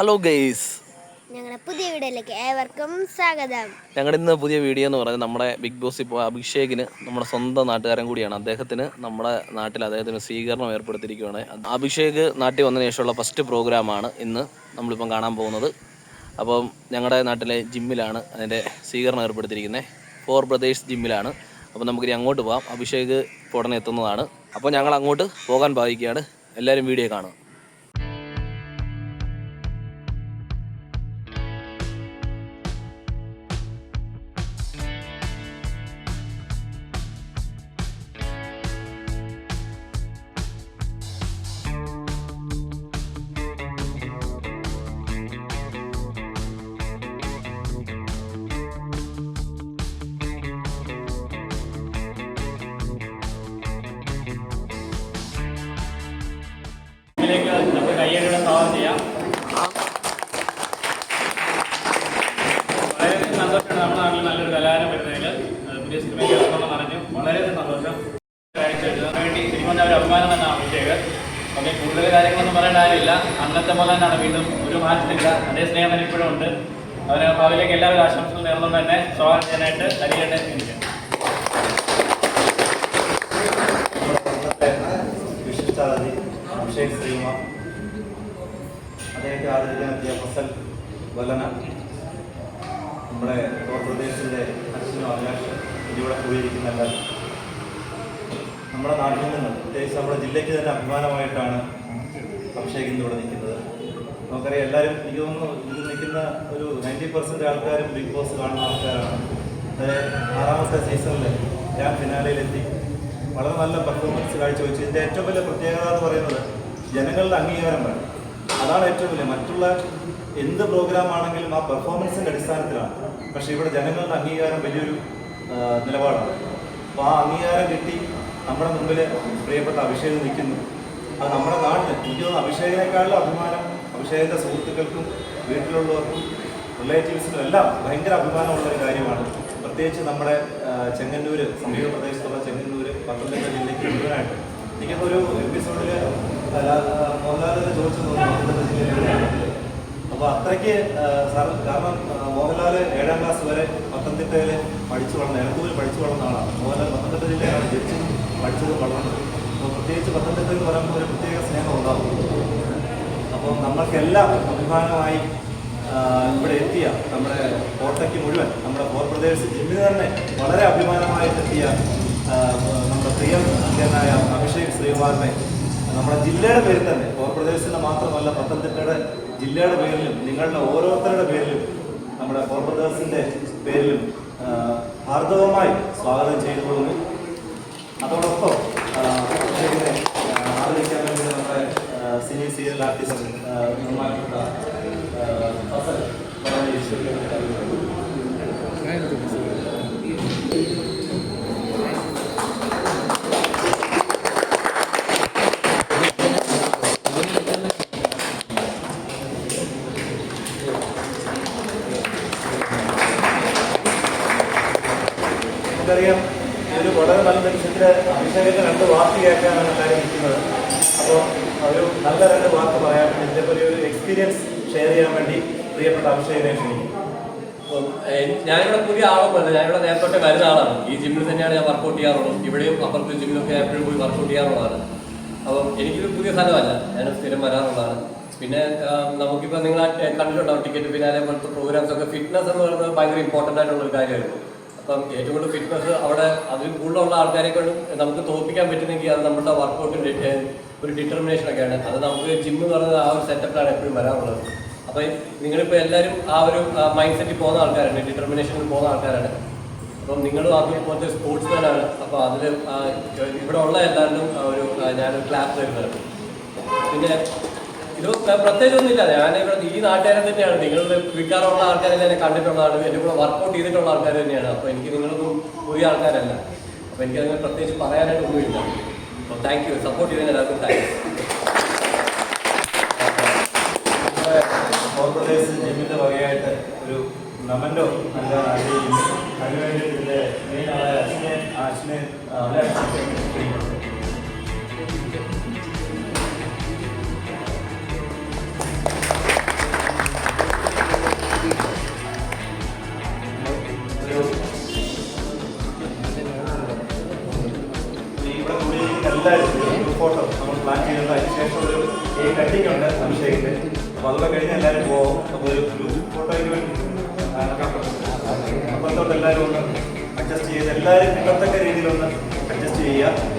Hello guys, ഞങ്ങളുടെ പുതിയ വീഡിയോയിലേക്ക് ഏവർക്കും സ്വാഗതം. ഞങ്ങളുടെ ഇന്ന് പുതിയ വീഡിയോ എന്ന് പറയുന്നത് നമ്മുടെ ബിഗ് ബോസ് ഇപ്പോൾ അഭിഷേകിന് നമ്മുടെ സ്വന്തം നാട്ടുകാരൻ കൂടിയാണ്. അദ്ദേഹത്തിന് നമ്മുടെ നാട്ടിൽ അദ്ദേഹത്തിന് സ്വീകരണം ഏർപ്പെടുത്തിയിരിക്കുകയാണ്. അഭിഷേക് നാട്ടിൽ വന്നതിന് ശേഷമുള്ള ഫസ്റ്റ് പ്രോഗ്രാമാണ് ഇന്ന് നമ്മളിപ്പം കാണാൻ പോകുന്നത്. അപ്പം ഞങ്ങളുടെ നാട്ടിലെ ജിമ്മിലാണ് അതിൻ്റെ സ്വീകരണം ഏർപ്പെടുത്തിയിരിക്കുന്നത്. 4 ബ്രദേഴ്സ് ജിമ്മിലാണ്. അപ്പോൾ നമുക്കിനി അങ്ങോട്ട് പോകാം. അഭിഷേക് ഇപ്പോൾ ഉടനെ എത്തുന്നതാണ്. അപ്പോൾ ഞങ്ങൾ അങ്ങോട്ട് പോകാൻ ഭാവിക്കുകയാണ്. എല്ലാവരും വീഡിയോ കാണുക. നമുക്ക് കയ്യടിയുടെ സ്വാഗതം ചെയ്യാം. വളരെയധികം സന്തോഷമാണ് നമ്മുടെ നാട്ടിൽ നല്ലൊരു കലാകാരൻ വരുന്നതിൽ. പുതിയ സിനിമയ്ക്ക് നിറഞ്ഞു വളരെയധികം സന്തോഷം. വേണ്ടി തിരുവനന്തപുരം ഒരു അഭിമാനം തന്നെ അഭിഷേക്. ഓക്കെ, കൂടുതൽ കാര്യങ്ങളൊന്നും പറയേണ്ട കാര്യമില്ല. അന്നത്തെ പോലെ തന്നെയാണ്, വീണ്ടും ഒരു മാറ്റമില്ല. അതേ സ്നേഹം തന്നെ ഇപ്പോഴും ഉണ്ട്. അവരെ ഭാവിയിലേക്ക് എല്ലാവരും ആശംസകൾ നേർന്നുകൊണ്ട് തന്നെ സ്വാഗതം ചെയ്യാനായിട്ട് ഹരിയേട്ടൻ എനിക്ക് വിശിഷ്ടാതിഥി അഭിഷേക് ശ്രീകുമാർ, അദ്ദേഹത്തെ ആദരിക്കാൻ എത്തിയ ഫസൽ വല്ലന, നമ്മുടെ പ്രദേശത്തിൻ്റെ അച്ഛനും അഭിലാഷ്, ഇതിവിടെ പോയിരിക്കുന്ന എല്ലാവരും, നമ്മുടെ നാട്ടിൽ നിന്ന് പ്രത്യേകിച്ച് നമ്മുടെ ജില്ലയ്ക്ക് തന്നെ അഭിമാനമായിട്ടാണ് അഭിഷേക് ഇന്നിവിടെ നിൽക്കുന്നത്. നമുക്കറിയാം, എല്ലാവരും എനിക്ക് തോന്നുന്നു ഇത് നിൽക്കുന്ന ഒരു 90% ആൾക്കാരും ബിഗ് ബോസ് കാണുന്ന ആൾക്കാരാണ്. അതായത് 6ാമത്തെ സീസണിൽ ഞാൻ ഫിനാലയിലെത്തി വളരെ നല്ല പെർഫോമൻസ് കാഴ്ചവെച്ചു. ഇതിൻ്റെ ഏറ്റവും വലിയ പ്രത്യേകത എന്ന് പറയുന്നത് ജനങ്ങളുടെ അംഗീകാരം വേണം. അതാണ് ഏറ്റവും വലിയ. മറ്റുള്ള എന്ത് പ്രോഗ്രാമാണെങ്കിലും ആ പെർഫോമൻസിൻ്റെ അടിസ്ഥാനത്തിലാണ്. പക്ഷേ ഇവിടെ ജനങ്ങളുടെ അംഗീകാരം വലിയൊരു നിലപാടാണ്. അപ്പോൾ ആ അംഗീകാരം കിട്ടി നമ്മുടെ മുമ്പിൽ പ്രിയപ്പെട്ട അഭിഷേക് നിൽക്കുന്നു. അത് നമ്മുടെ നാട്ടിൽ എനിക്ക് തോന്നുന്നു അഭിഷേകിനേക്കാളും അഭിമാനം അഭിഷേകിൻ്റെ സുഹൃത്തുക്കൾക്കും വീട്ടിലുള്ളവർക്കും റിലേറ്റീവ്സിനും എല്ലാം ഭയങ്കര അഭിമാനമുള്ളൊരു കാര്യമാണ്. പ്രത്യേകിച്ച് നമ്മുടെ ചെങ്ങന്നൂർ, സമീപ പ്രദേശത്തുള്ള ചെങ്ങന്നൂർ, പത്തനംതിട്ട ജില്ലയ്ക്ക് മുഴുവനായിട്ട്. എനിക്കൊരു എപ്പിസോഡിൽ മോഹൻലാലിനെ ചോദിച്ചു പത്തനംതിട്ട ജില്ലയിലാണ്. അപ്പോൾ അത്രയ്ക്ക് കാരണം മോഹൻലാൽ 7ാം ക്ലാസ് വരെ പത്തനംതിട്ടയിൽ പഠിച്ചു വളർന്ന, എലത്തൂരിൽ പഠിച്ചു വളർന്ന ആളാണ്. മോഹൻലാൽ പത്തനംതിട്ട ജില്ലയിലാണ് ജനിച്ചതും പഠിച്ചതും വളർന്നത്. അപ്പോൾ പ്രത്യേകിച്ച് പത്തനംതിട്ട എന്ന് പറയുമ്പോൾ ഒരു പ്രത്യേക സ്നേഹം ഉണ്ടാകും. അപ്പോൾ നമ്മൾക്കെല്ലാം അഭിമാനമായി ഇവിടെ എത്തിയ നമ്മുടെ കോട്ടയ്ക്ക് മുഴുവൻ, നമ്മുടെ 4 ബ്രദേഴ്സ് ജിമ്മിന് തന്നെ വളരെ അഭിമാനമായിട്ടെത്തിയ നമ്മുടെ പ്രിയങ്കരനായ അഭിഷേക് ശ്രീകുമാറിനെ നമ്മുടെ ജില്ലയുടെ പേരിൽ തന്നെ, 4 ബ്രദേഴ്സിൻ്റെ മാത്രമല്ല പത്തനംതിട്ടയുടെ ജില്ലയുടെ പേരിലും നിങ്ങളുടെ ഓരോരുത്തരുടെ പേരിലും നമ്മുടെ 4 ബ്രദേഴ്സിൻ്റെ പേരിലും ഹാർദവമായി സ്വാഗതം ചെയ്തുകൊള്ളുന്നു. അതോടൊപ്പം അഭിഷേകിനെ ആദരിക്കാൻ വേണ്ടി നമ്മുടെ സിനി സീരിയൽ ആർട്ടിസ്റ്റ് ബഹുമാനപ്പെട്ട ഫസൽ നമുക്കറിയാം, ഇതൊരു വളരെ നല്ല നിമിഷത്തിൽ അഭിഷേകത്തിന് 2 വാക്ക് കേൾക്കാനാണ് എല്ലാവരും ഇരിക്കുന്നത്. അപ്പോൾ ഒരു നല്ല 2 വാക്ക് പറയാൻ, ഇതിൻ്റെ ഒരു എക്സ്പീരിയൻസ് ഷെയർ ചെയ്യാൻ വേണ്ടി പ്രിയപ്പെട്ട അഭിഷേകിനെ ക്ഷണിക്കും. ഞാനിവിടെ പുതിയ ആളൊന്നുമല്ല, ഞാനിവിടെ നേരത്തെ വരുന്ന ആളാണ്. ഈ ജിമ്മിൽ തന്നെയാണ് ഞാൻ വർക്കൗട്ട് ചെയ്യാറുള്ളത്. ഇവിടെയും അപ്പുറത്തെ ജിമ്മിലൊക്കെ എപ്പോഴും പോയി വർക്കൗട്ട് ചെയ്യാറുള്ളതാണ്. അപ്പം എനിക്കിത് പുതിയ സ്ഥലമല്ല, ഞാൻ സ്ഥിരം വരാറുള്ളതാണ്. പിന്നെ നമുക്കിപ്പോൾ നിങ്ങൾ കണ്ടിട്ടുണ്ടാവും ടിക്കറ്റ് ഫിനാലെ പോലത്തെ പ്രോഗ്രാംസ് ഒക്കെ. ഫിറ്റ്നസ് എന്ന് പറയുന്നത് ഭയങ്കര ഇമ്പോർട്ടൻ്റ് ആയിട്ടുള്ളൊരു കാര്യമായിരുന്നു. അപ്പം ഏറ്റവും കൂടുതൽ ഫിറ്റ്നസ് അവിടെ അതിൽ കൂടുതലുള്ള ആൾക്കാരെ കൊണ്ട് നമുക്ക് തോൽപ്പിക്കാൻ പറ്റുന്നെങ്കിൽ അത് നമ്മുടെ വർക്കൗട്ടിൻ്റെ ഒരു ഡിറ്റർമിനേഷനൊക്കെയാണ്. അത് നമുക്ക് ജിമ്മ് എന്ന് പറയുന്നത് ആ ഒരു സെറ്റപ്പിലാണ് എപ്പോഴും വരാറുള്ളത്. അപ്പം നിങ്ങളിപ്പോൾ എല്ലാവരും ആ ഒരു മൈൻഡ് സെറ്റിൽ പോകുന്ന ആൾക്കാരാണ്, ഡിറ്റർമിനേഷനിൽ പോകുന്ന ആൾക്കാരാണ്. അപ്പം നിങ്ങളും അതേപോലത്തെ സ്പോർട്സ്മാനാണ്. അപ്പോൾ അതിൽ ഇവിടെ ഉള്ള എല്ലാവരും ഒരു ഞാനൊരു ക്ലാസ് തരുന്നതാണ്. പിന്നെ ഇത് പ്രത്യേകിച്ചൊന്നുമില്ല, ഞാനിവിടെ ഈ നാട്ടുകാരൻ തന്നെയാണ്. നിങ്ങൾ വിൽക്കാറുള്ള ആൾക്കാരെ ഞാൻ കണ്ടിട്ടുള്ളതാണ്, എൻ്റെ കൂടെ വർക്കൗട്ട് ചെയ്തിട്ടുള്ള ആൾക്കാർ തന്നെയാണ്. അപ്പോൾ എനിക്ക് നിങ്ങളൊന്നും പുതിയ ആൾക്കാരല്ല. അപ്പോൾ എനിക്കതിനെ പ്രത്യേകിച്ച് പറയാനായിട്ട് ഒന്നുമില്ല. അപ്പോൾ താങ്ക് യു, സപ്പോർട്ട് ചെയ്തതിന് എല്ലാവർക്കും താങ്ക്സ്. ജിമ്മിൻ്റെ വകയായിട്ട് ഒരു നമൻറ്റോ നൽകാൻ ആഗ്രഹിക്കുന്നു. അതിനുവേണ്ടിയിട്ട് ഇതിൻ്റെ മെയിൻ ആളെ അശ്വിനെ ഇതൊക്കെ കഴിഞ്ഞ് എല്ലാവരും പോകും. അപ്പോൾ ഒരു ഗ്രൂപ്പ് ഫോട്ടോയ്ക്ക് വേണ്ടി അപ്പുറത്തോട്ട് എല്ലാവരും ഒന്ന് അഡ്ജസ്റ്റ് ചെയ്ത് എല്ലാവരും കിട്ടത്തക്ക രീതിയിലൊന്ന് അഡ്ജസ്റ്റ് ചെയ്യുക.